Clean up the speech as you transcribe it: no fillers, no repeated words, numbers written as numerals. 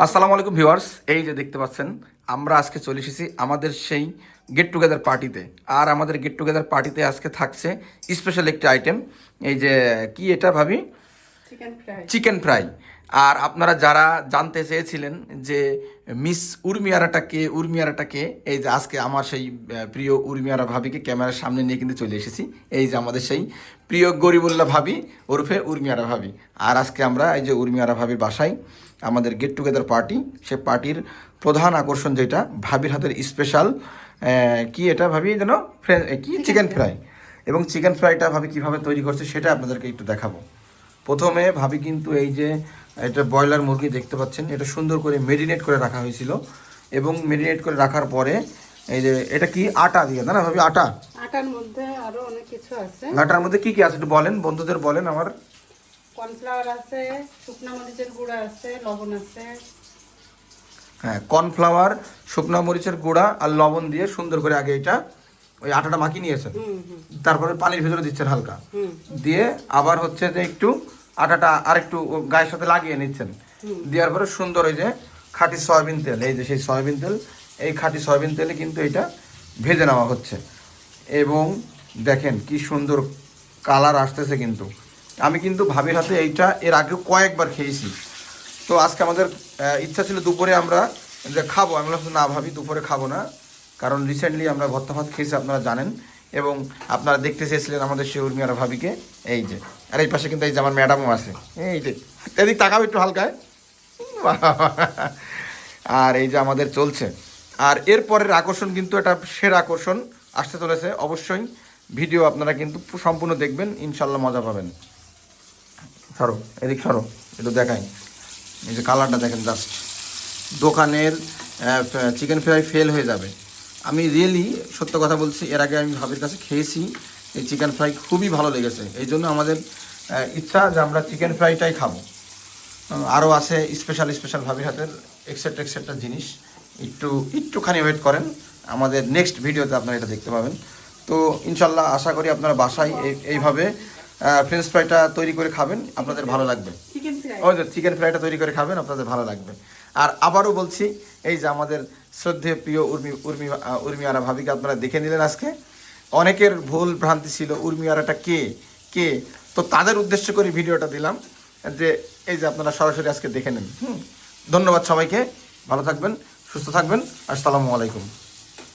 আসসালামু আলাইকুম ভিউয়ার্স, এই যে দেখতে পাচ্ছেন আমরা আজকে চলে এসেছি আমাদের সেই গেট টুগেদার পার্টিতে। আর আমাদের গেট টুগেদার পার্টিতে আজকে থাকছে স্পেশাল একটি আইটেম, এই যে কি এটা ভাবি, চিকেন ফ্রাই। আর আপনারা যারা জানতে চেয়েছিলেন যে মিস উর্মিয়ারাটাকে, এই যে আজকে আমার সেই প্রিয় উর্মিয়ারা ভাবিকে ক্যামেরার সামনে নিয়ে কিন্তু চলে এসেছি। এই যে আমাদের সেই প্রিয় গরিবুল্লাহ ভাবি ওরফে উর্মিয়ারা ভাবি। আর আজকে আমরা এই যে উর্মিয়ারা ভাবির বাসায় আমাদের গেট টুগেদার পার্টি, সে পার্টির প্রধান আকর্ষণ যেটা ভাবির হাতের স্পেশাল কি এটা ভাবি যেন কি চিকেন ফ্রাই। এবং চিকেন ফ্রাইটা ভাবি কীভাবে তৈরি করছে সেটা আপনাদেরকে একটু দেখাবো। প্রথমে ভাবি কিন্তু এই যে এটা ব্রয়লার মুরগি দেখতে পাচ্ছেন, এটা সুন্দর করে মেরিনেট করে রাখা হয়েছিল। এবং মেরিনেট করে রাখার পরে এই যে এটা কি আটা দিয়ে, না ভাবি? আটার মধ্যে আরো অনেক কিছু আছে। আটার মধ্যে কি কি আছে একটু বলেন, বন্ধুদের বলেন। আমার কর্নফ্লাওয়ার আছে, শুকনো মরিচের গুঁড়া আছে, লবণ আছে। হ্যাঁ, কর্নফ্লাওয়ার, শুকনো মরিচের গুঁড়া আর লবণ দিয়ে সুন্দর করে আগে এটা ওই আটাটা মাখিয়ে নিয়েছেন। তারপরে পানির ভেতরে দিচ্ছেন হালকা, দিয়ে আবার হচ্ছে যে একটু আটাটা আর একটু গায়ের সাথে লাগিয়ে নিচ্ছেন। দেওয়ার পরে সুন্দর ওই যে খাঁটি সয়াবিন তেল, এই যে সেই সয়াবিন তেল, এই খাঁটি সয়াবিন তেলে কিন্তু এটা ভেজে নেওয়া হচ্ছে। এবং দেখেন কি সুন্দর কালার আসতেছে। কিন্তু আমি কিন্তু ভাবির হাতে এইটা এর আগেও কয়েকবার খেয়েছি। তো আজকে আমাদের ইচ্ছা ছিল দুপুরে আমরা যে খাবো, আমি বললাম না ভাবি দুপুরে খাবো না, কারণ রিসেন্টলি আমরা ভর্তা ভাত খেয়েছি আপনারা জানেন। এবং আপনারা দেখতে চেয়েছিলেন আমাদের সেই উর্মিয়ারা ভাবিকে। এই যে আর এই পাশে কিন্তু এই যে আমার ম্যাডামও আছে, এই যে এদিক তাকাও একটু হালকায়। আর এই যে আমাদের চলছে। আর এরপরের আকর্ষণ কিন্তু এটা সেরা আকর্ষণ আসতে চলেছে। অবশ্যই ভিডিও আপনারা কিন্তু সম্পূর্ণ দেখবেন, ইনশাল্লাহ মজা পাবেন। সরো এদিক সরো, একটু দেখাই। এই যে কালারটা দেখেন, জাস্ট দোকানের চিকেন ফ্রাই ফেল হয়ে যাবে। আমি রিয়েলি সত্য কথা বলছি, এর আগে আমি ভাবির কাছে খেয়েছি, এই চিকেন ফ্রাই খুবই ভালো লেগেছে। এই জন্য আমাদের ইচ্ছা যে আমরা চিকেন ফ্রাইটাই খাবো। আরও আছে স্পেশাল ভাবির হাতের এক্সেট্রা জিনিস। একটুখানি ওয়েট করেন, আমাদের নেক্সট ভিডিওতে আপনারা এটা দেখতে পাবেন। তো ইনশাল্লাহ আশা করি আপনারা বাসায় এইভাবে ফ্রেঞ্চ ফ্রাইটা তৈরি করে খাবেন, আপনাদের ভালো লাগবে। ওই যে চিকেন ফ্রাইটা তৈরি করে খাবেন, আপনাদের ভালো লাগবে। আর আবারও বলছি, এই যে আমাদের শ্রদ্ধেয় প্রিয় উর্মিয়ারা ভাবিকে আপনারা দেখে নিলেন আজকে। অনেকের ভুল ভ্রান্তি ছিল উর্মিয়ারাটা কে, তো তাদের উদ্দেশ্য করে ভিডিওটা দিলাম, যে এই যে আপনারা সরাসরি আজকে দেখে নেন। ধন্যবাদ সবাইকে, ভালো থাকবেন, সুস্থ থাকবেন, আসসালামু আলাইকুম।